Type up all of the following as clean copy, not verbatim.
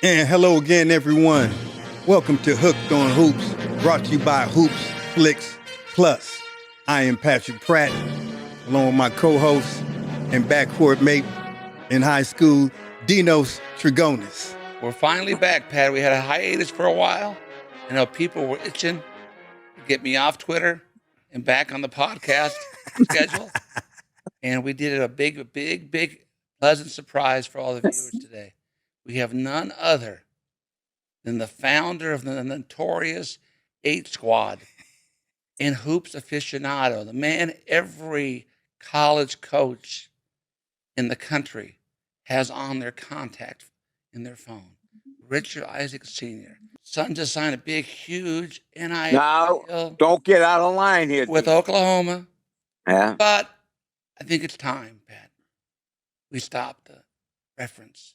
And hello again, everyone. Welcome to Hooked on Hoops, brought to you by Hoops Flicks Plus. I am Patrick Pratt, along with my co-host and backcourt mate in high school, Dinos Trigonis. We're finally back, Pat. We had a hiatus for a while. I know people were itching to get me off Twitter and back on the podcast schedule. And we did a big pleasant surprise for all the viewers today. We have none other than the founder of the notorious 8 Squad and hoops aficionado, the man every college coach in the country has on their contact in their phone. Richard Isaac Sr. Son just signed a big, huge NIL Now, don't get out of line here. with Oklahoma. Yeah. But I think it's time, Pat, we stop the reference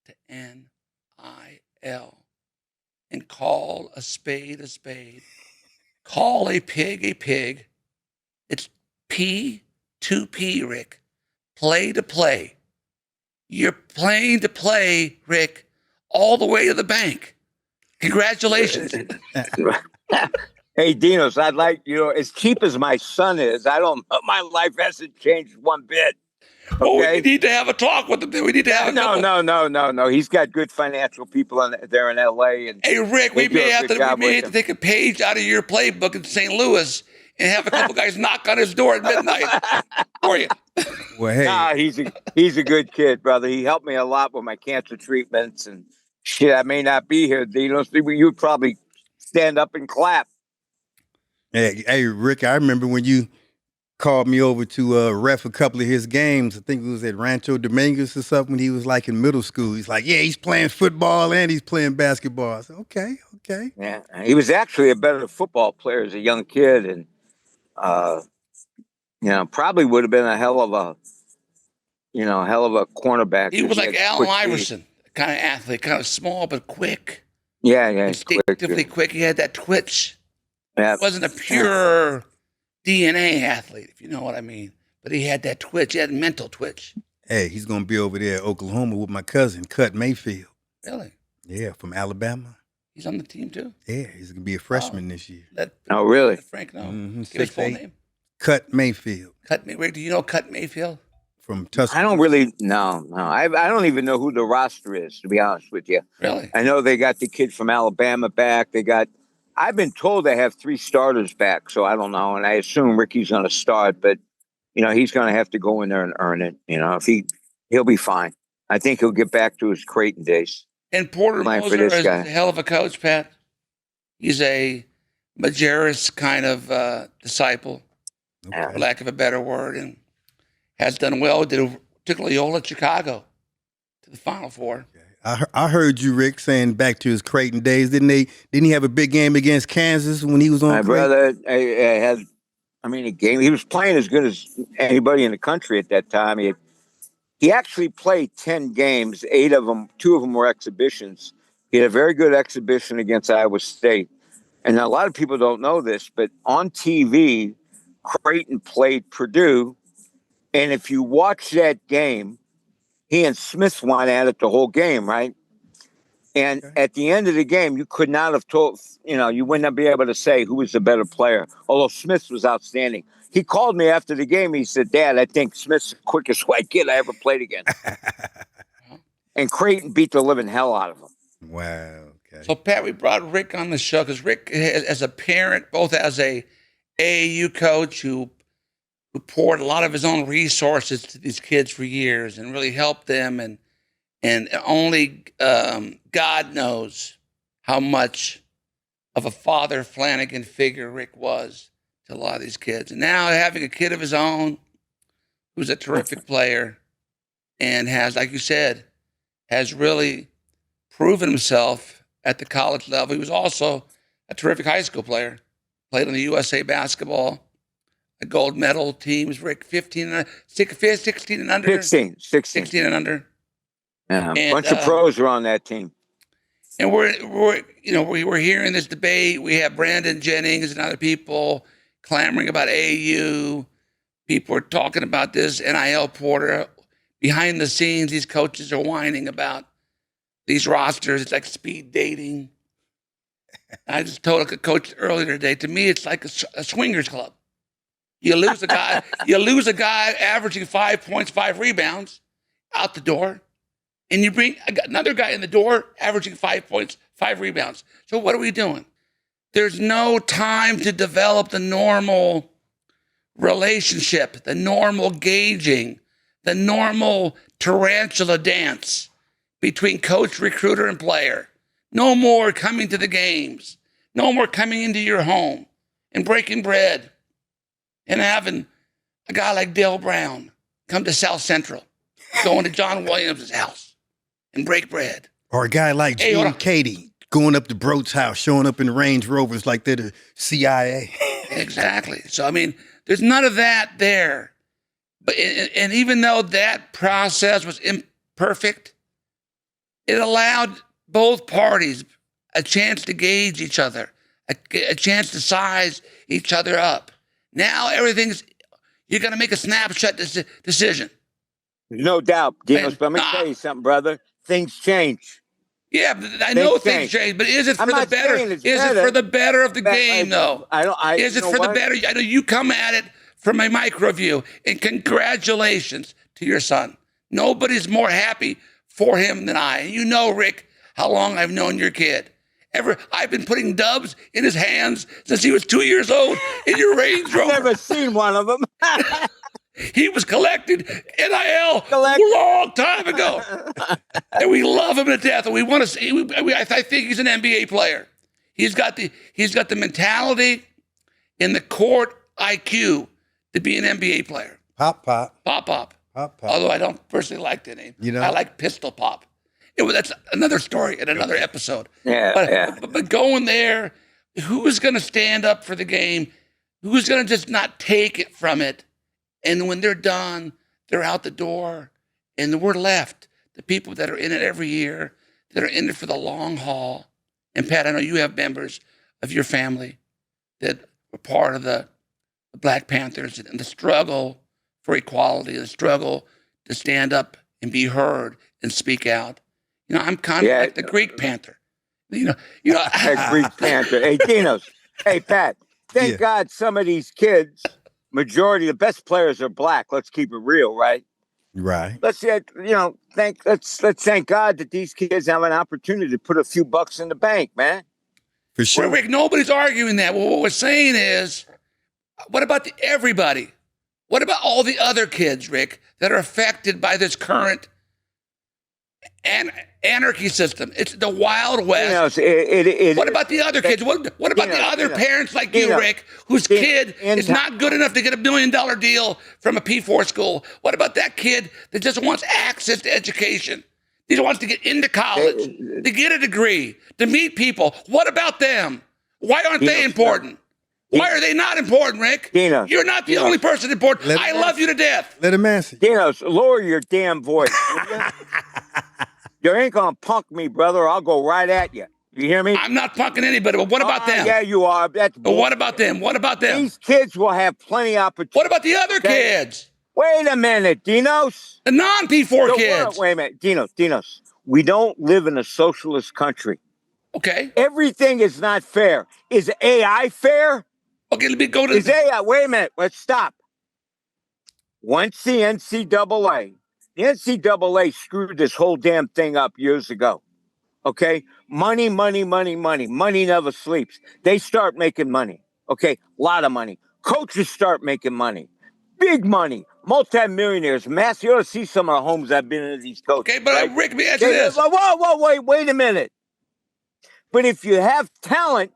to NIL and call a spade a spade. Call a pig a pig. It's P2P, Rick. Play to play. You're playing to play, Rick, all the way to the bank. Congratulations. Hey, Dinos, I'd like, as cheap as my son is, my life hasn't changed one bit. Okay? Well, we need to have a talk with him. We need to have a No. He's got good financial people there in L.A. And hey, Rick, we may have to take a page out of your playbook in St. Louis and have a couple guys knock on his door at midnight for you. Well, hey. Nah, he's a good kid, brother. He helped me a lot with my cancer treatments and shit. I may not be here, Dinos. You'd probably stand up and clap. Hey, Rick, I remember when you called me over to ref a couple of his games. I think it was at Rancho Dominguez or something when he was like in middle school. He's like, yeah, he's playing football and he's playing basketball. I said, okay. Yeah, he was actually a better football player as a young kid, and probably would have been a hell of a cornerback. He was like Allen Iverson, kind of athlete, kind of small but quick. Yeah, instinctively quick. He had that twitch. Yeah. It wasn't a pure DNA athlete, if you know what I mean. But he had that twitch. He had mental twitch. Hey, he's going to be over there at Oklahoma with my cousin, Cut Mayfield. Really? Yeah, from Alabama. He's on the team, too? Yeah, he's going to be a freshman this year. Really? Let Frank know. Mm-hmm. Give his full name. Cut Mayfield. Wait, do you know Cut Mayfield? From Tuscaloosa. I don't really, no. I don't even know who the roster is, to be honest with you. Really? I know they got the kid from Alabama back. I've been told they have 3 starters back, so I don't know. And I assume Ricky's going to start, but, he's going to have to go in there and earn it. If he'll be fine. I think he'll get back to his Creighton days. And Porter Moser is a hell of a coach, Pat. He's a Majerus kind of disciple, for lack of a better word, and has done well. Took Loyola Chicago to the Final Four. I heard you, Rick, saying back to his Creighton days. Didn't he have a big game against Kansas when he was on? My brother had, a game. He was playing as good as anybody in the country at that time. He actually played 10 games. 8 of them, 2 of them were exhibitions. He had a very good exhibition against Iowa State. And a lot of people don't know this, but on TV, Creighton played Purdue. And if you watch that game, he and Smith went at it the whole game, right? And at the end of the game, you could not have told, you wouldn't be able to say who was the better player, although Smith was outstanding. He called me after the game. He said, Dad, I think Smith's the quickest white kid I ever played against. And Creighton beat the living hell out of him. Wow. Okay. So, Pat, we brought Rick on the show because Rick, as a parent, both as a AAU coach who poured a lot of his own resources to these kids for years and really helped them, and only God knows how much of a Father Flanagan figure Rick was to a lot of these kids. And now having a kid of his own who's a terrific player and has, like you said, has really proven himself at the college level. He was also a terrific high school player, played on the USA basketball, a gold medal teams, Rick, 16 and under. 16 and under. Yeah, a bunch of pros are on that team. And we're hearing this debate. We have Brandon Jennings and other people clamoring about AU. People are talking about this NIL Porter. Behind the scenes, these coaches are whining about these rosters. It's like speed dating. I just told a coach earlier today, to me, it's like a swingers club. You lose a guy, averaging 5 points, 5 rebounds out the door, and you bring another guy in the door averaging 5 points, 5 rebounds. So what are we doing? There's no time to develop the normal relationship, the normal gauging, the normal tarantula dance between coach, recruiter, and player. No more coming to the games. No more coming into your home and breaking bread and having a guy like Dale Brown come to South Central, going to John Williams' house and break bread. Or a guy like Gene Katie going up to Broad's house, showing up in Range Rovers like they're the CIA. Exactly. So, I mean, there's none of that there. But and even though that process was imperfect, it allowed both parties a chance to gauge each other, a chance to size each other up. Now you're going to make a snapshot decision. No doubt, Dinos, but let me tell you something, brother. Things change. Yeah, but I know things change, but is it for the better? Is it for the better of the game, though? Is it for the better? I know you come at it from a micro view, and congratulations to your son. Nobody's more happy for him than I. And you know, Rick, how long I've known your kid. I've been putting dubs in his hands since he was 2 years old in your Range Rover. I've never seen one of them. He was collected NIL a long time ago. And we love him to death. And we want to see, I think he's an NBA player. He's got the mentality and the court IQ to be an NBA player. Pop. Although I don't personally like the name. I like Pistol Pop. That's another story in another episode. But going there, who's going to stand up for the game? Who's going to just not take it from it? And when they're done, they're out the door, and we're left. The people that are in it every year, that are in it for the long haul. And Pat, I know you have members of your family that were part of the Black Panthers and the struggle for equality, the struggle to stand up and be heard and speak out. I'm kind of like the Greek Panther. Greek Panther. Hey, Dinos. Hey, Pat. Thank God some of these kids, majority, the best players are black. Let's keep it real, right? Right. Let's thank God that these kids have an opportunity to put a few bucks in the bank, man. For sure. Well, Rick, nobody's arguing that. Well, what we're saying is, what about everybody? What about all the other kids, Rick, that are affected by this current anarchy system? It's the Wild West. What about the other kids? What about the other parents like you, Rick, whose kid is not good enough to get $1 million deal from a P4 school? What about that kid that just wants access to education? He just wants to get into college, to get a degree, to meet people. What about them? Why aren't they important? Why are they not important, Rick? You're not the only person important. I love you to death. Let him answer. Dinos, lower your damn voice. You ain't gonna punk me, brother. I'll go right at you. You hear me? I'm not punking anybody, but what about them? Yeah, you are. But what about them? What about them? These kids will have plenty of opportunity. What about the other kids? Wait a minute, Dinos. The non-P4 kids. Wait a minute, Dinos. We don't live in a socialist country. Okay. Everything is not fair. Is AI fair? Okay, let me go to... Is AI... Wait a minute. Let's stop. Once the NCAA screwed this whole damn thing up years ago. Okay? Money. Money never sleeps. They start making money. Okay? A lot of money. Coaches start making money. Big money. Multi-millionaires. Mass. You ought to see some of the homes I've been in these coaches. Okay, but right? Rick, let me answer this. Wait a minute. But if you have talent,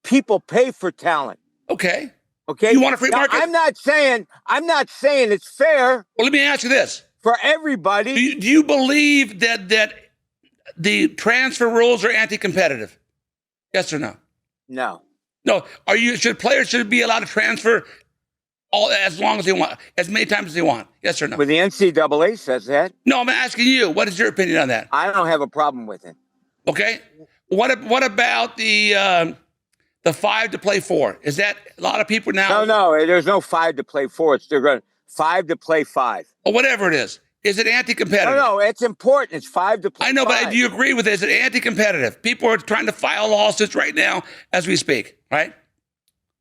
people pay for talent. Okay. Okay. You want a free market? I'm not saying it's fair. Well, let me ask you this. For everybody. Do you believe that the transfer rules are anti-competitive? Yes or no? No. No. Players should be allowed to transfer as long as they want, as many times as they want? Yes or no? Well, the NCAA says that. No, I'm asking you. What is your opinion on that? I don't have a problem with it. Okay. What about the 5 to play 4? Is that a lot of people now? No. There's no 5 to play 4. They're going 5 to play 5. Or whatever it is. Is it anti-competitive? No, it's important. It's 5 to play. I know, but 5. do you agree with it? Is it anti-competitive? People are trying to file lawsuits right now as we speak, right?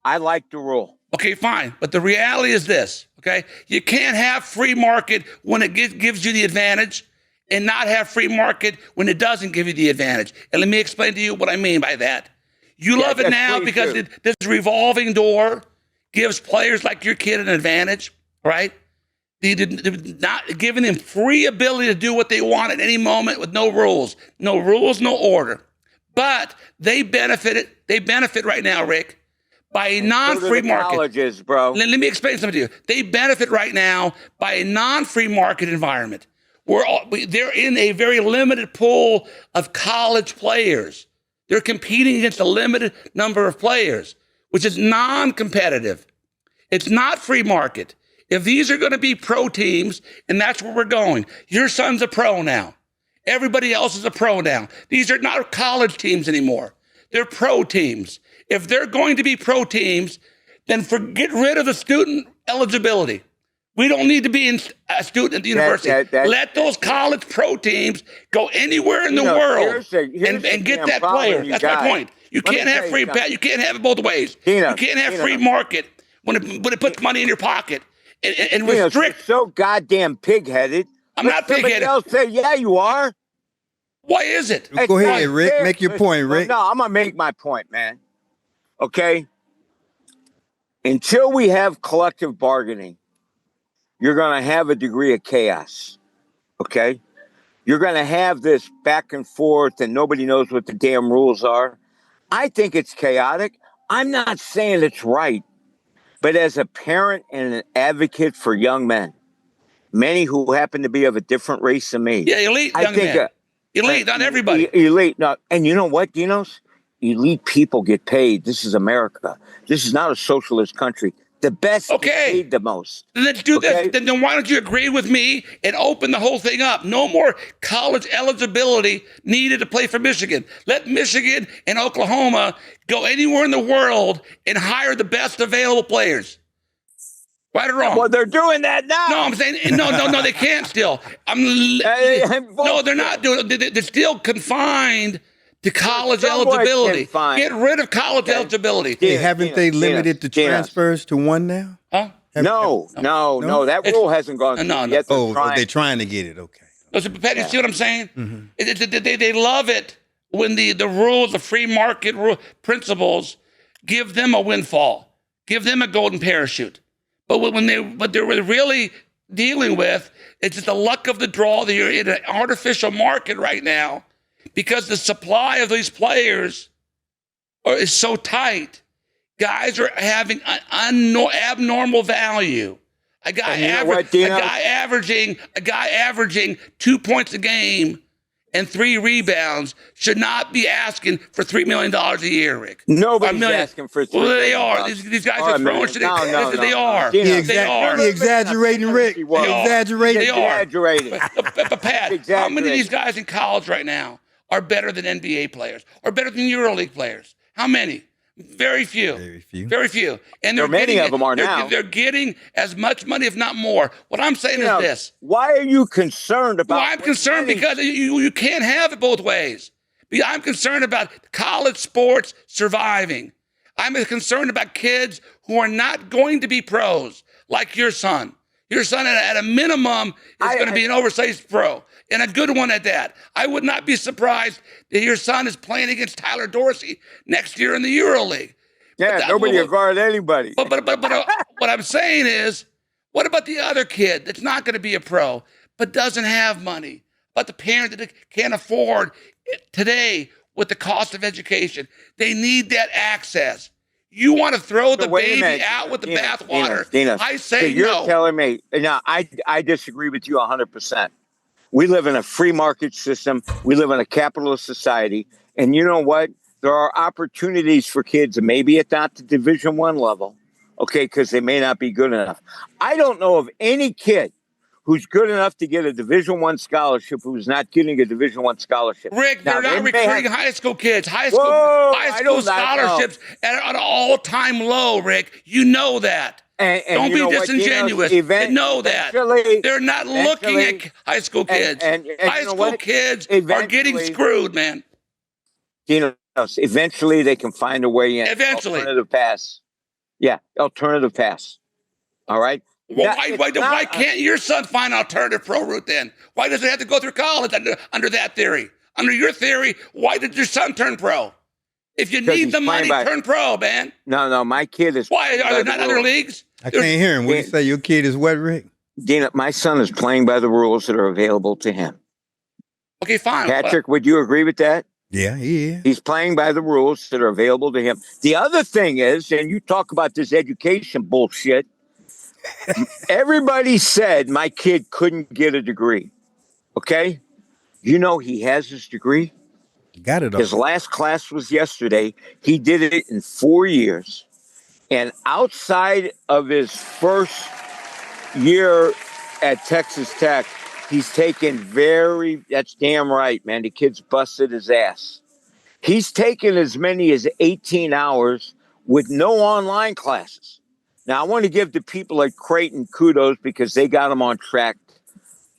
I like the rule. Okay, fine. But the reality is this, okay? You can't have free market when it gives you the advantage and not have free market when it doesn't give you the advantage. And let me explain to you what I mean by that. You love it now because this revolving door gives players like your kid an advantage, right? Not giving them free ability to do what they want at any moment with no rules, no order. But they benefit right now, Rick, by a non-free market. Colleges, bro. Let me explain something to you. They benefit right now by a non-free market environment. They're in a very limited pool of college players. They're competing against a limited number of players, which is non-competitive. It's not free market. If these are going to be pro teams, and that's where we're going, your son's a pro now. Everybody else is a pro now. These are not college teams anymore. They're pro teams. If they're going to be pro teams, then get rid of the student eligibility. We don't need to be a student at the university. Let those college pro teams go anywhere in the world and get that player. That's my point. You can't have free pat. You can't have it both ways. You can't have free market when it puts money in your pocket and restrict. You're so goddamn pig-headed. I'm not pig-headed. Else say, yeah, you are. Why is it? Go ahead, Rick. Make your point, Rick. No, I'm going to make my point, man. Okay? Until we have collective bargaining, you're going to have a degree of chaos. Okay? You're going to have this back and forth and nobody knows what the damn rules are. I think it's chaotic. I'm not saying it's right. But as a parent and an advocate for young men, many who happen to be of a different race than me. Yeah, elite young men. Elite, not everybody. Elite. No, and you know what, Dinos? Elite people get paid. This is America. This is not a socialist country. The best get paid the most. Then let's do this. Then why don't you agree with me and open the whole thing up? No more college eligibility needed to play for Michigan. Let Michigan and Oklahoma go anywhere in the world and hire the best available players. Right or wrong? Well, they're doing that now. No, I'm saying no, they can't still. No, they're not doing it. They're still confined to college eligibility. Get rid of college eligibility. Hey, haven't they limited the transfers to one now? Huh? No. That rule hasn't gone through yet. They're trying to get it. Okay. So, Pat, you see what I'm saying? Mm-hmm. They love it when the rules, the free market principles, give them a windfall, give them a golden parachute. But what they're really dealing with, it's just the luck of the draw that you're in an artificial market right now. Because the supply of these players is so tight, guys are having an abnormal value. A guy averaging 2 points a game and 3 rebounds should not be asking for $3 million a year, Rick. Nobody's asking for $3 million. Well, they are. These guys are throwing shit. They are. You're exaggerating, Rick. You're exaggerating. They are. But Pat, how many of these guys in college right now are better than NBA players, or better than EuroLeague players? How many? Very few. Very few. And many of them are now. They're getting as much money, if not more. What I'm saying is this. Why are you concerned about? Well, I'm concerned because you can't have it both ways. I'm concerned about college sports surviving. I'm concerned about kids who are not going to be pros, like your son. Your son, at a minimum, is going to be an oversized pro, and a good one at that. I would not be surprised that your son is playing against Tyler Dorsey next year in the EuroLeague. Yeah, nobody will guard anybody. But what I'm saying is, what about the other kid that's not going to be a pro, but doesn't have money, but the parent that can't afford it today with the cost of education? They need that access. You want to throw the baby out with the bathwater. I say you're telling me, no, I disagree with you 100%. We live in a free market system. We live in a capitalist society. And you know what? There are opportunities for kids, maybe at not the Division I level, okay, because they may not be good enough. I don't know of any kid who's good enough to get a Division I scholarship who's not getting a Division I scholarship. Rick, they're not recruiting high school kids. High school scholarships at an all-time low, Rick. You know that. And Don't you be know what, disingenuous. Dinos? Know that. They're not looking at high school kids. And high school kids are getting screwed, man. Dinos, eventually they can find a way in. Eventually. Alternative pass. Yeah, alternative pass. All right? Well, why can't your son find an alternative pro route then? Why does it have to go through college under that theory? Under your theory, why did your son turn pro? If you need the money, turn pro, man. No, my kid is. Why are there not other leagues? I can't hear him. What you say? Your kid is what, Rick? Dina, my son is playing by the rules that are available to him. Okay, fine. Patrick, would you agree with that? Yeah, yeah. He's playing by the rules that are available to him. The other thing is, and you talk about this education bullshit, everybody said my kid couldn't get a degree. Okay? You know he has his degree? Got it all. His last class was yesterday. He did it in 4 years. And outside of his first year at Texas Tech, he's taken that's damn right, man. The kid's busted his ass. He's taken as many as 18 hours with no online classes. Now, I want to give the people like Creighton kudos because they got him on track.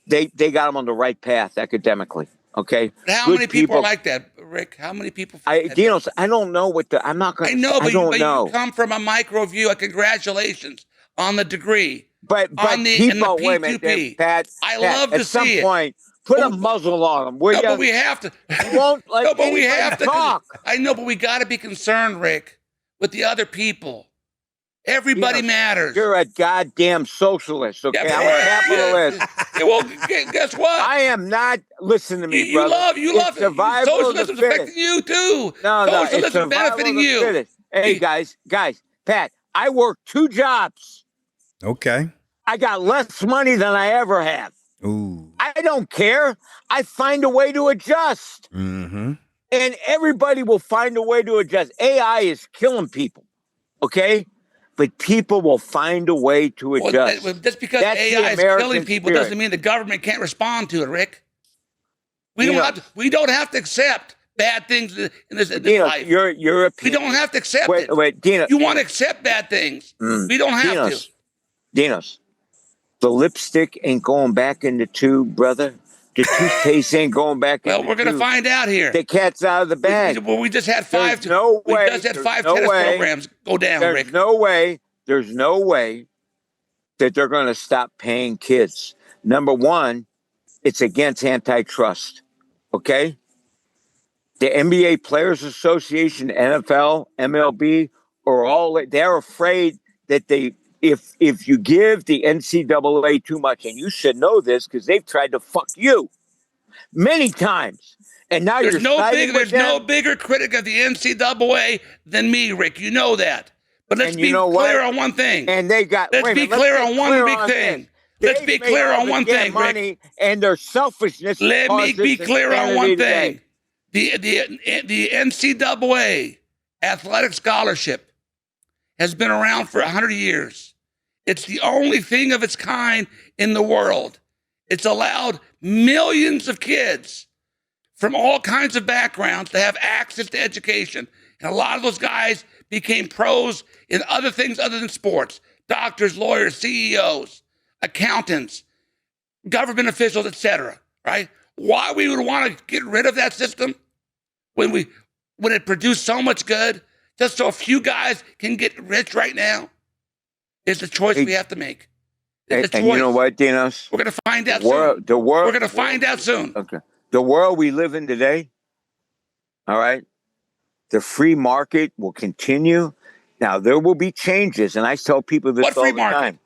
They got him on the right path academically. Okay. But how many people are like that, Rick? How many people? Dinos, I don't know what I'm not going to. I know, but know. You come from a micro view. Congratulations on the degree. But people, wait a minute, Pat. I love to see it. At some point, put a muzzle on them. Will no, you? But we have to. You won't let no, but we have to talk. I know, but we got to be concerned, Rick, with the other people. Everybody matters. You're a goddamn socialist, okay? Yeah, I'm a capitalist. Well, guess what? I am not. Listen to me, brother. You love survival socialism of the affecting you too. No, socialism benefiting you. Fittest. Hey, guys, Pat, I work 2 jobs. Okay. I got less money than I ever have. Ooh. I don't care. I find a way to adjust. Mm-hmm. And everybody will find a way to adjust. AI is killing people, okay? But people will find a way to adjust. Well, just because AI is killing people doesn't mean the government can't respond to it, Rick. We don't have to accept bad things in this life. Your opinion. We don't have to accept it. Wait, Dina. You want to accept bad things. We don't have to. Dinos, the lipstick ain't going back in the tube, brother. The toothpaste ain't going back in the tube. Well, we're going to find out here. The cat's out of the bag. We just had 5 tennis programs go down, Rick. There's no way that they're going to stop paying kids. Number one, it's against antitrust, okay? The NBA Players Association, NFL, MLB, they're afraid that if you give the NCAA too much, and you should know this because they've tried to fuck you many times. And now there's no bigger critic of the NCAA than me, Rick. You know that. But let's be clear on one thing. And they got. Let's be clear on one big thing. Let's be clear on one thing, Rick. And their selfishness. Let me be clear on one thing. The NCAA athletic scholarship has been around for 100 years. It's the only thing of its kind in the world. It's allowed millions of kids from all kinds of backgrounds to have access to education. And a lot of those guys became pros in other things other than sports. Doctors, lawyers, CEOs, accountants, government officials, etc. Right? Why we would want to get rid of that system when it produced so much good, just so a few guys can get rich right now, is the choice we have to make. And you know what, Dinos? We're going to find out soon. We're going to find out soon. Okay. The world we live in today, all right, the free market will continue. Now, there will be changes, and I tell people this all the time.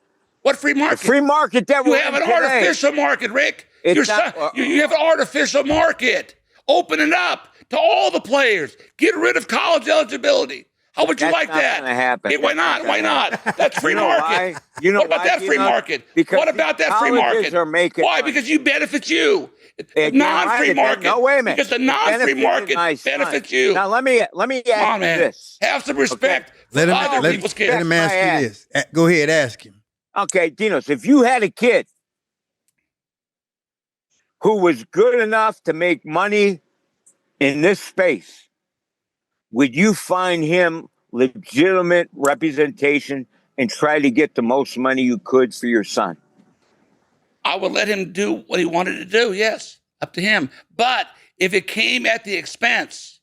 What free market? The free market that we're in today. You have an artificial market, Rick. You have an artificial market. Open it up to all the players. Get rid of college eligibility. How would you like that? That's not going to happen. Why not? Why not? That's free market. What about that free market? Because what about that free market? Why? Because you benefits you. Non-free market. No, wait a minute. Because the non-free market benefits you. Now let me ask you this. Have some respect for other people's kids. Let him ask you this. Go ahead, ask him. Okay, Dinos, if you had a kid who was good enough to make money in this space, would you find him legitimate representation and try to get the most money you could for your son? I would let him do what he wanted to do. Yes, up to him. But if it came at the expense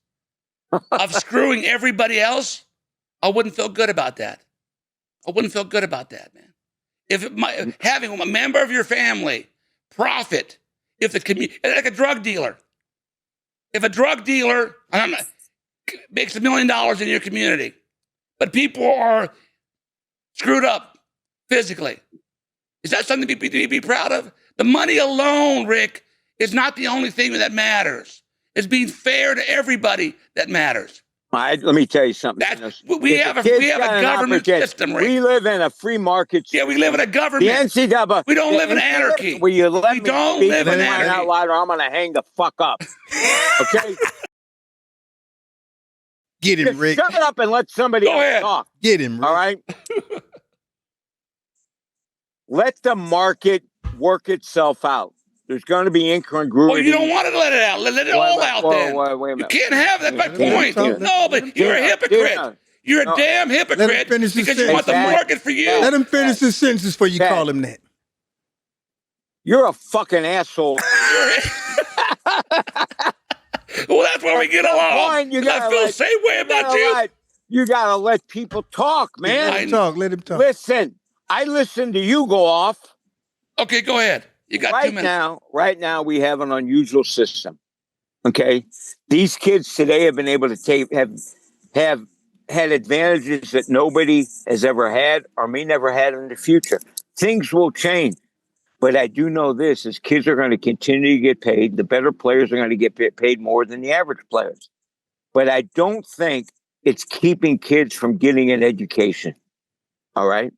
of screwing everybody else, I wouldn't feel good about that. I wouldn't feel good about that, man. Having a member of your family profit, if the community, like a drug dealer, if a drug dealer makes $1 million in your community, but people are screwed up physically, is that something to be proud of? The money alone, Rick, is not the only thing that matters. It's being fair to everybody that matters. Let me tell you something. We have a government system, Rick. We live in a free market system. Yeah, we live in a government. The NCAA. We don't live in anarchy. Will you let we me don't speak live in and anarchy. out loud, or I'm going to hang the fuck up. Okay? Get him, Just Rick. shut up and let somebody Go else ahead. talk. Get him, Rick. All right? Let the market work itself out. There's going to be incongruity. Well, you don't want to let it out. Let it all out then. Wait a You minute. can't have that. That's my point. talk. No, but you're a hypocrite. You're a damn hypocrite finish his because you want the sentence. market for you. Let him finish his sentence before you Pat. call him that. You're a fucking asshole. Well, that's where we get along. Point, you 'Cause I gotta feel the let- same way about you. You got to let people talk, man. Let him talk. Let him talk. Listen, I listen to you go off. Okay, go ahead. You got 2 minutes. Right now, we have an unusual system. Okay, these kids today have been able to have had advantages that nobody has ever had or may never had in the future. Things will change, but I do know this: is kids are going to continue to get paid. The better players are going to get paid more than the average players. But I don't think it's keeping kids from getting an education. All right.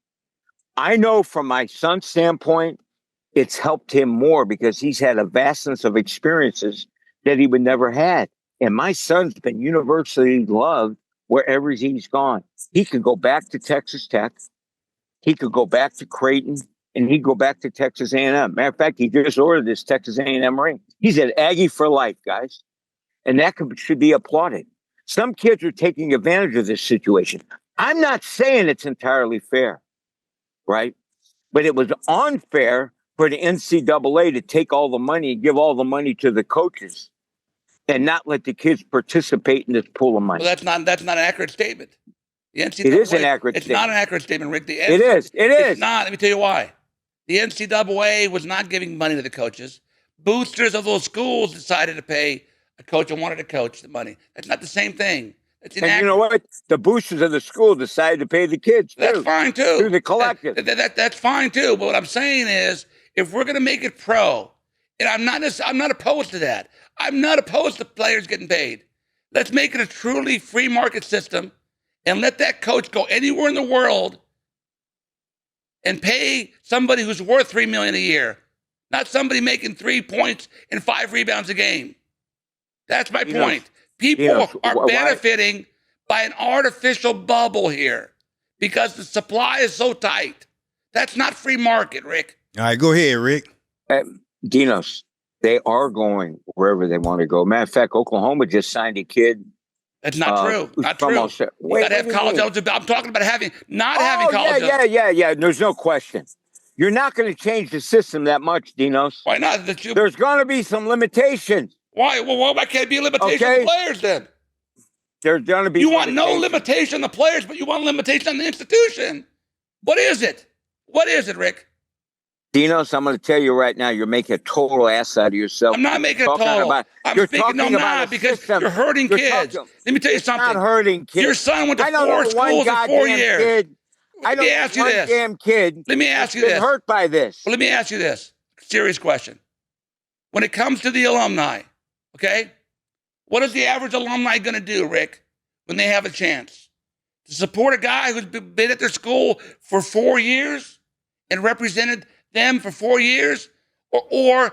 I know from my son's standpoint, it's helped him more because he's had a vastness of experiences that he would never had. And my son's been universally loved wherever he's gone. He could go back to Texas Tech. He could go back to Creighton, and he'd go back to Texas A&M. Matter of fact, he just ordered this Texas A&M ring. He's an Aggie for life, guys. And that should be applauded. Some kids are taking advantage of this situation. I'm not saying it's entirely fair, right? But it was unfair for the NCAA to take all the money and give all the money to the coaches and not let the kids participate in this pool of money. Well, that's not an accurate statement. The NCAA, It is an accurate It's statement. not an accurate statement, Rick. It is. It's not. Let me tell you why. The NCAA was not giving money to the coaches. Boosters of those schools decided to pay a coach and wanted to coach the money. That's not the same thing. That's inaccurate. And you know what? The boosters of the school decided to pay the kids, too. That's fine, too. Through the collective. That's fine, too. But what I'm saying is, if we're going to make it pro, and I'm not opposed to that. I'm not opposed to players getting paid. Let's make it a truly free market system and let that coach go anywhere in the world and pay somebody who's worth $3 million a year, not somebody making 3 points and 5 rebounds a game. That's my point. People are benefiting by an artificial bubble here because the supply is so tight. That's not free market, Rick. All right, go ahead, Rick. Dinos, they are going wherever they want to go. Matter of fact, Oklahoma just signed a kid. That's not true. Not true. You got to have college eligibility. I'm talking about having college eligibility. Yeah. There's no question. You're not going to change the system that much, Dinos. Why not? There's going to be some limitations. Why? Well, why can't it be a limitation on the players then? There's going to be. You want no limitation on the players, but you want a limitation on the institution. What is it? What is it, Rick? Dinos, I'm going to tell you right now, you're making a total ass out of yourself. I'm not making a total. I'm not because you're hurting kids. Let me tell you something. Not hurting kids. Your son went to 4 schools in 4 years. Let me ask you this. Damn kid. Let me ask you this. Been hurt by this. Well, let me ask you this. Serious question. When it comes to the alumni, okay, what is the average alumni going to do, Rick, when they have a chance? To support a guy who's been at their school for 4 years and represented them for 4 years, or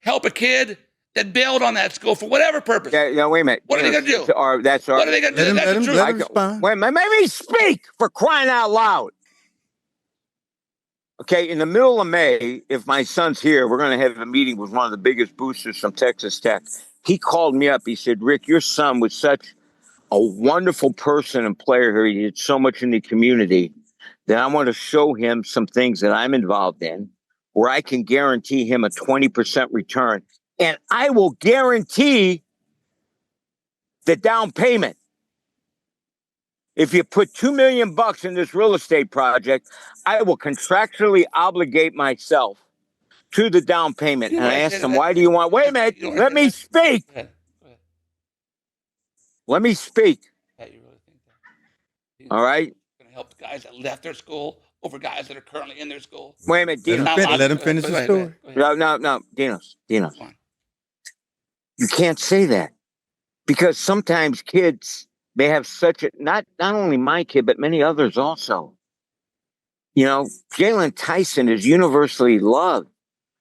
help a kid that bailed on that school for whatever purpose? Yeah, wait a minute. What are they going to do? What are they going to do? Let him respond. Wait a minute. Let me speak, for crying out loud. Okay, in the middle of May, if my son's here, we're going to have a meeting with one of the biggest boosters from Texas Tech. He called me up. He said, Rick, your son was such a wonderful person and player here. He did so much in the community then I want to show him some things that I'm involved in where I can guarantee him a 20% return. And I will guarantee the down payment. If you put $2 million in this real estate project, I will contractually obligate myself to the down payment. You And I really asked say him, that? why do you want, wait a minute, You don't let say me that? speak. Go ahead. Go ahead. Let me speak. Pat, you really think that? You All right. going to help the guys that left their school over guys that are currently in their school? Wait a minute, Let him, Dino. Not fin- let him logical. Go ahead. finish Go the ahead. Go story. ahead. Go ahead. No, Dinos. Come on. You can't say that because sometimes kids, they have such a, not only my kid, but many others also. You know, Jalen Tyson is universally loved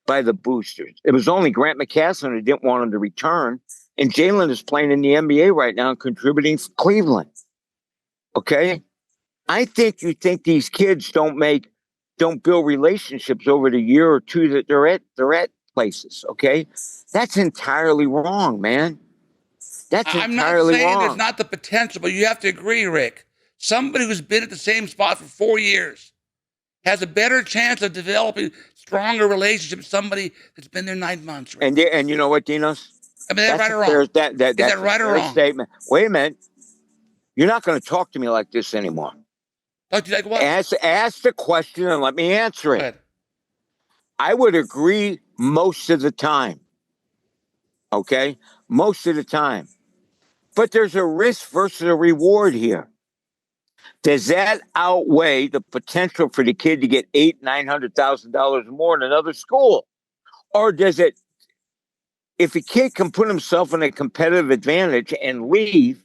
by the boosters. It was only Grant McCaslin who didn't want him to return. And Jalen is playing in the NBA right now and contributing for Cleveland. Okay. I think you think these kids don't build relationships over the year or two that they're at places. Okay. That's entirely wrong, man. That's I'm not entirely saying there's wrong. not the potential, but you have to agree, Rick. Somebody who's been at the same spot for 4 years has a better chance of developing stronger relationships with somebody that's been there 9 months. Rick. And you know what, Dinos? I mean, is that right or Fair, wrong? that's Is that right a or fair wrong? statement. Wait a minute. You're not going to talk to me like this anymore. Talk to you like what? Ask the question and let me answer Go it. ahead. I would agree most of the time. Okay? Most of the time. But there's a risk versus a reward here. Does that outweigh the potential for the kid to get $800,000-$900,000 more in another school? Or does it, if a kid can put himself in a competitive advantage and leave,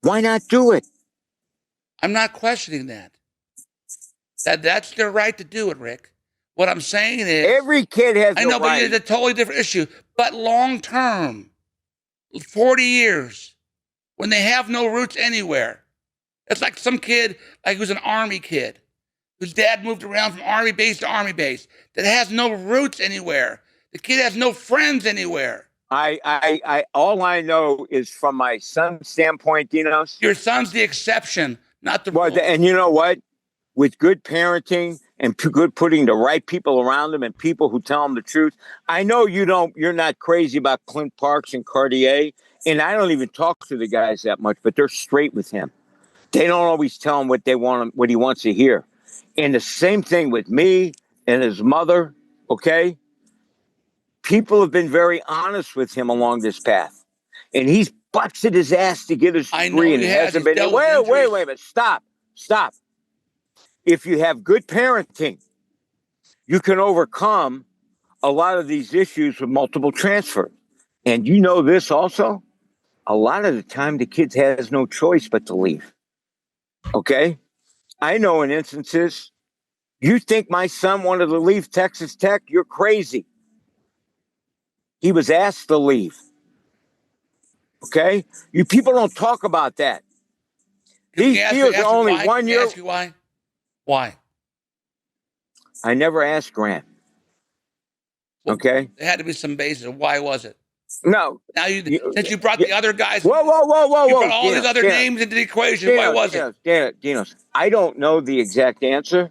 why not do it? I'm not questioning that. That's their right to do it, Rick. What I'm saying is, Every kid has I a know, but right. it's a totally different issue. But long term, 40 years, when they have no roots anywhere, it's like some kid, like who's an army kid, whose dad moved around from army base to army base, that has no roots anywhere. The kid has no friends anywhere. All I know is from my son's standpoint, Dinos. Your son's the exception, not the Well, rule. and you know what? With good parenting and good putting the right people around him and people who tell him the truth. I know you're not crazy about Clint Parks and Cartier, and I don't even talk to the guys that much, but they're straight with him. They don't always tell him what they want him, what he wants to hear. And the same thing with me and his mother. Okay, people have been very honest with him along this path, and he's busted his ass to get his I degree, know and he it has. hasn't He's been. dealt with Wait injuries. a minute. Stop. If you have good parenting, you can overcome a lot of these issues with multiple transfers. And you know this also, a lot of the time the kid has no choice but to leave. Okay? I know in instances, you think my son wanted to leave Texas Tech? You're crazy. He was asked to leave. Okay? You people don't talk about that. These deals are only 1 year. Can I ask you why? Why? I never asked Grant. Well, Okay? there had to be some basis. Why was it? No. Now, since you brought the other guys, Whoa. you brought all these other names into the equation. Why was it? Dinos, I don't know the exact answer,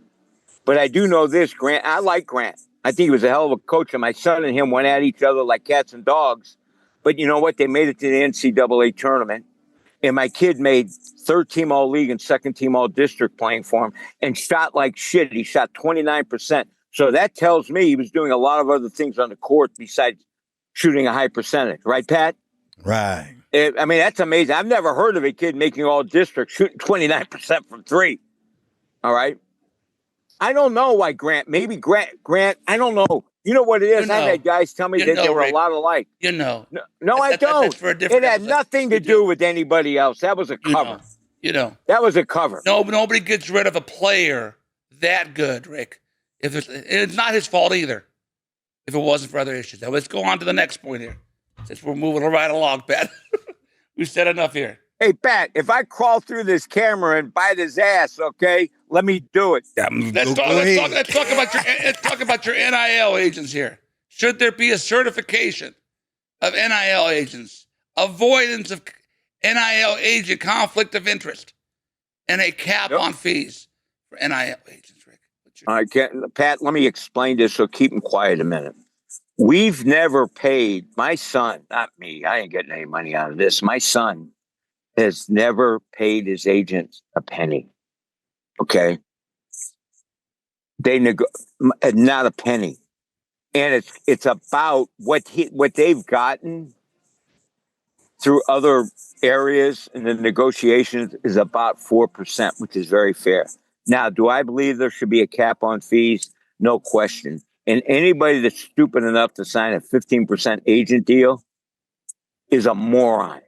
but I do know this. Grant, I like Grant. I think he was a hell of a coach, and my son and him went at each other like cats and dogs. But you know what? They made it to the NCAA tournament, and my kid made third team all league and second team all district playing for him and shot like shit. He shot 29%. So that tells me he was doing a lot of other things on the court besides shooting a high percentage. Right, Pat? Right. I mean, that's amazing. I've never heard of a kid making all district shooting 29% from three. All right. I don't know why maybe Grant, I don't know. You know what it is? I've had guys tell me that they were Rick, a lot alike. You know. No, I don't. That's for a different it had nothing to do with anybody else. That was a cover. You know. That was a cover. No, nobody gets rid of a player that good, Rick. It's not his fault either, if it wasn't for other issues. Now, let's go on to the next point here, since we're moving right along, Pat. We've said enough here. Hey, Pat, if I crawl through this camera and bite his ass, okay, let me do it. Let's talk about your NIL agents here. Should there be a certification of NIL agents, avoidance of NIL agent conflict of interest, and a cap on fees for NIL agents, Rick? All right, Pat, let me explain this, so keep him quiet a minute. We've never paid my son, not me. I ain't getting any money out of this. My son has never paid his agent a penny. Okay. Not a penny. And it's about what they've gotten through other areas in the negotiations is about 4%, which is very fair. Now, do I believe there should be a cap on fees? No question. And anybody that's stupid enough to sign a 15% agent deal is a moron.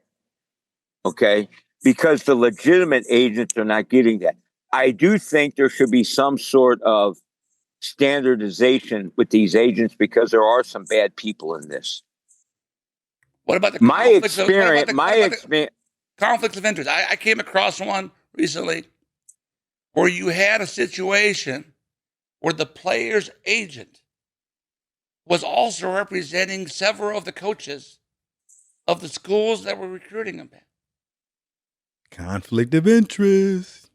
Okay? Because the legitimate agents are not getting that. I do think there should be some sort of standardization with these agents, because there are some bad people in this. What about the conflicts of interest? I came across one recently where you had a situation where the player's agent was also representing several of the coaches of the schools that were recruiting them. Conflict of interest.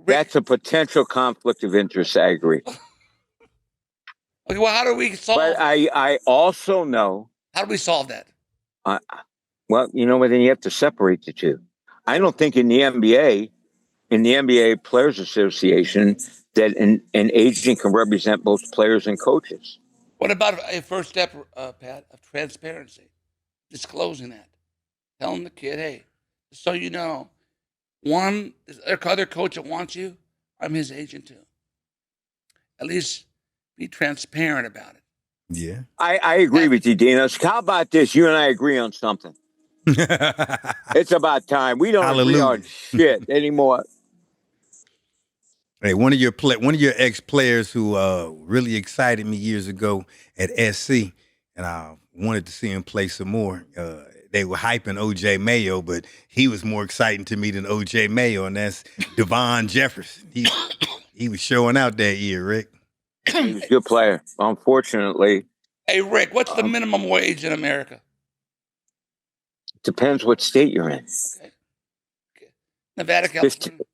That's a potential conflict of interest. I agree. Okay, well, how do we solve But I also know. How do we solve that? Well, you know what? Then you have to separate the two. I don't think in the NBA Players Association, that an agent can represent both players and coaches. What about a first step, Pat, of transparency? Disclosing that. Telling the kid, hey, so you know, other coach that wants you, I'm his agent too. At least be transparent about it. Yeah. I agree with you, Dinos. How about this? You and I agree on something. It's about time. We don't agree on shit anymore. Hey, one of your ex-players who really excited me years ago at SC, and I wanted to see him play some more. They were hyping OJ Mayo, but he was more exciting to me than OJ Mayo, and that's Devon Jefferson. He was showing out that year, Rick. He was a good player. Unfortunately. Hey, Rick, what's the minimum wage in America? Depends what state you're in. Okay. Nevada, California.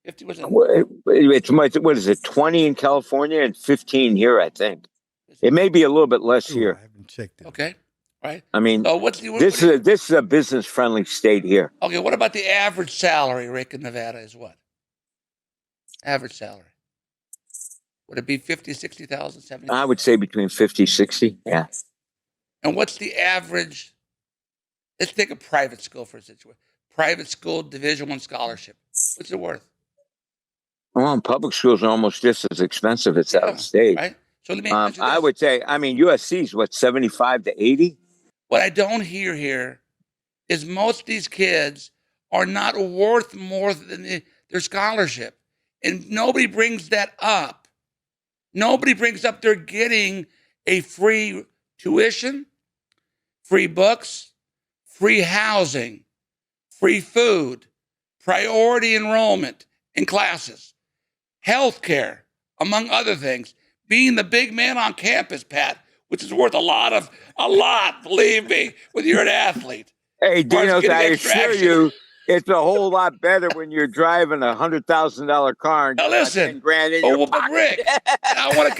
50 was it's what is it? 20 in California and 15 here, I think. It may be a little bit less here. I haven't checked it. Okay. All right. I mean, so this is a business friendly state here. Okay. What about the average salary, Rick, in Nevada is what? Average salary. Would it be 50, 60,000, 70? I would say between 50, 60. Yeah. And what's the average? Let's take a private school for a situation. Private school Division I scholarship. What's it worth? Well, public schools are almost just as expensive as out of state. Right. So let me ask you this. I would say, USC's what, 75 to 80? What I don't hear here is most of these kids are not worth more than their scholarship. And nobody brings that up. Nobody brings up they're getting a free tuition, free books, free housing, free food, priority enrollment in classes, health care, among other things. Being the big man on campus, Pat, which is worth a lot, believe me, when you're an athlete. Hey, Dinos, I assure you, it's a whole lot better when you're driving a $100,000 car and now listen, $10,000 in your pocket. Rick, I want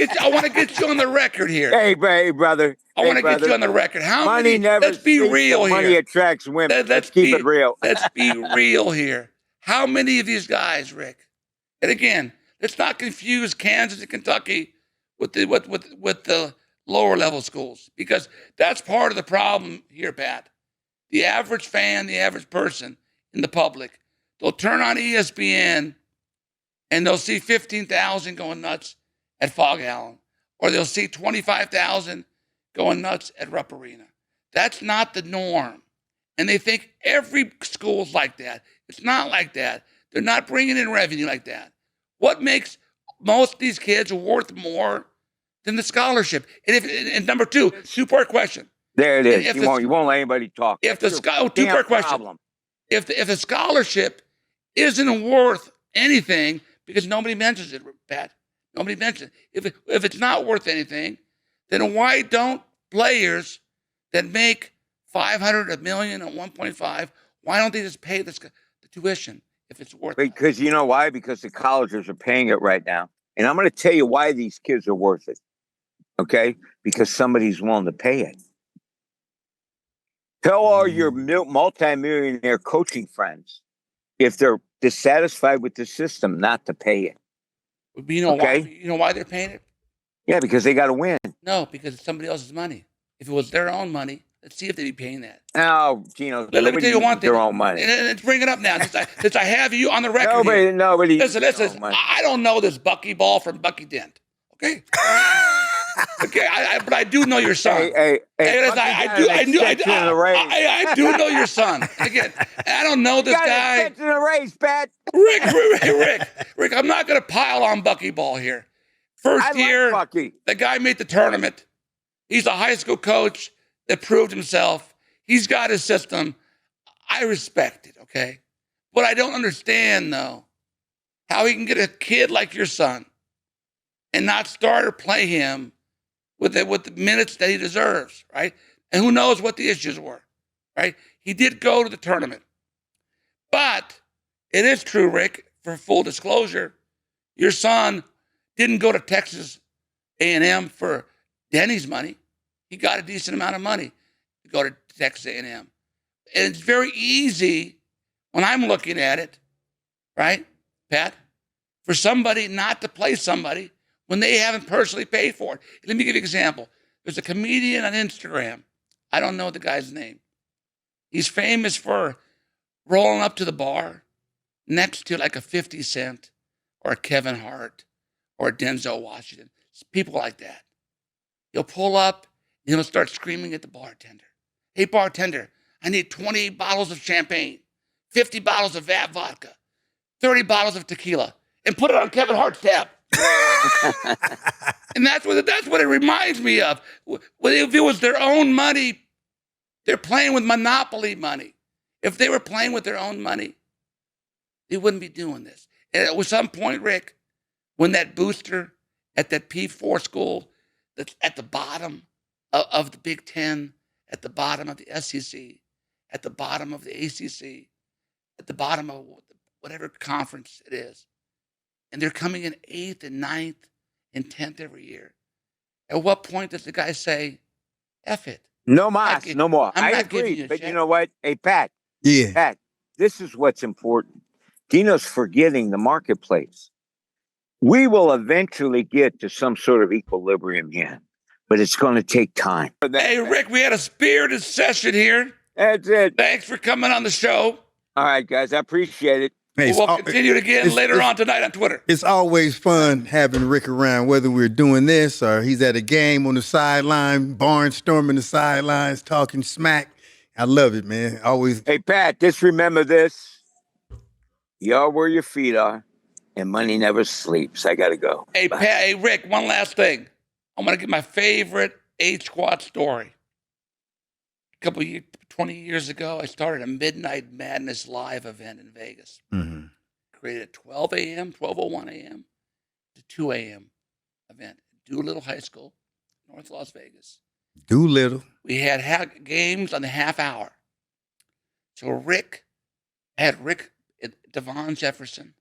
to get you on the record here. Hey, brother. I want to get you on the record. Let's be real here. Money attracts women. Let's keep it real. Let's be real here. How many of these guys, Rick? And again, let's not confuse Kansas and Kentucky with the lower level schools, because that's part of the problem here, Pat. The average fan, the average person in the public, they'll turn on ESPN and they'll see 15,000 going nuts at Fog Allen, or they'll see 25,000 going nuts at Rupp Arena. That's not the norm. And they think every school's like that. It's not like that. They're not bringing in revenue like that. What makes most of these kids worth more than the scholarship? And number two-part question. There it is. You won't let anybody talk. Two-part question. If the scholarship isn't worth anything, because nobody mentions it, Pat. Nobody mentions it. If it's not worth anything, then why don't players that make $500, $1 million, or 1.5, why don't they just pay the tuition? if it's worth it. Because you know why? Because the colleges are paying it right now. And I'm going to tell you why these kids are worth it. Okay? Because somebody's willing to pay it. Tell all your multimillionaire coaching friends if they're dissatisfied with the system not to pay it. You know why? You know why they're paying it? Yeah, because they got to win. No, because it's somebody else's money. If it was their own money, let's see if they'd be paying that. Oh, Gino, let me tell you one thing. Their own money. Let's bring it up now. Since I have you on the record nobody. Listen. I don't know this Bucky Ball from Bucky Dent. Okay. Okay, but I do know your son. Hey, I do know your son. Again, I don't know this guy. In a race, Pat. Rick, I'm not going to pile on Bucky Ball here. First year, Bucky. The guy made the tournament. He's a high school coach that proved himself. He's got his system. I respect it, okay? But I don't understand, though, how he can get a kid like your son and not start or play him with the minutes that he deserves, right? And who knows what the issues were, right? He did go to the tournament. But it is true, Rick, for full disclosure, your son didn't go to Texas A&M for Denny's money. He got a decent amount of money to go to Texas A&M. And it's very easy when I'm looking at it, right, Pat, for somebody not to play somebody when they haven't personally paid for it. Let me give you an example. There's a comedian on Instagram. I don't know the guy's name. He's famous for rolling up to the bar next to like a 50 Cent or a Kevin Hart or a Denzel Washington. It's people like that. He'll pull up and he'll start screaming at the bartender. Hey, bartender, I need 20 bottles of champagne, 50 bottles of vodka, 30 bottles of tequila, and put it on Kevin Hart's tab. And that's what it reminds me of. If it was their own money, they're playing with monopoly money. If they were playing with their own money, they wouldn't be doing this. And at some point, Rick, when that booster at that P4 school that's at the bottom of the Big Ten, at the bottom of the SEC, at the bottom of the ACC, at the bottom of whatever conference it is, and they're coming in 8th and 9th and 10th every year. At what point does the guy say, F it? No more. I agree. But you know what? Hey, Pat. Yeah. Pat, this is what's important. Dino's forgetting the marketplace. We will eventually get to some sort of equilibrium here, but it's going to take time. Hey, Rick, we had a spirited session here. That's it. Thanks for coming on the show. All right, guys. I appreciate it. Hey, we'll continue it again later on tonight on Twitter. It's always fun having Rick around, whether we're doing this or he's at a game on the sideline, barnstorming the sidelines, talking smack. I love it, man. Always. Hey, Pat, just remember this. You are where your feet are, and money never sleeps. I got to go. Hey, Pat, hey, Rick, one last thing. I'm going to give my favorite H Squad story. A couple of years, 20 years ago, I started a Midnight Madness live event in Vegas. Mm-hmm. Created at 12 a.m., 12:01 a.m. to 2 a.m. event. Doolittle High School, North Las Vegas. Doolittle. We had games on the half hour. So Rick, Devon Jefferson,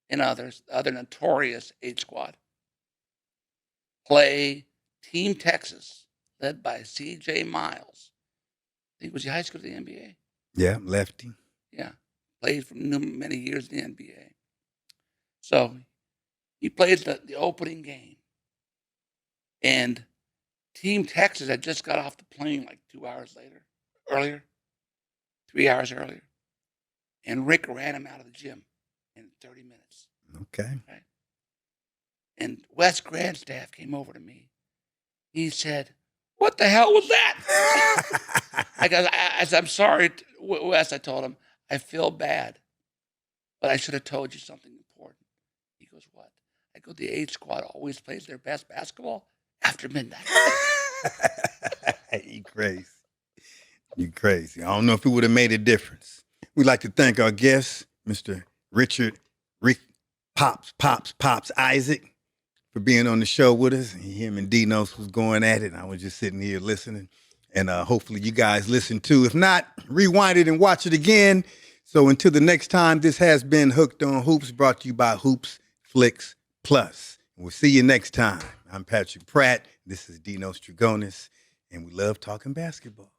and others, the other notorious H Squad, play Team Texas, led by C.J. Miles. I think was he high school to the NBA? Yeah, lefty. Yeah, played for many years in the NBA. So he plays the opening game. And Team Texas had just got off the plane like 3 hours earlier. And Rick ran him out of the gym in 30 minutes. Okay. Right? And Wes Grandstaff came over to me. He said, "What the hell was that?" I said, "I'm sorry, Wes." I told him, "I feel bad, but I should have told you something important." He goes, "What?" I go, "The H Squad always plays their best basketball after midnight." You crazy. You crazy. I don't know if it would have made a difference. We'd like to thank our guest, Mr. Rick Pops Isaac, for being on the show with us. Him and Dinos was going at it. I was just sitting here listening. And hopefully you guys listen too. If not, rewind it and watch it again. So until the next time, this has been Hooked on Hoops, brought to you by Hoops Flicks Plus. We'll see you next time. I'm Patrick Pratt. This is Dino Stragonis, and we love talking basketball.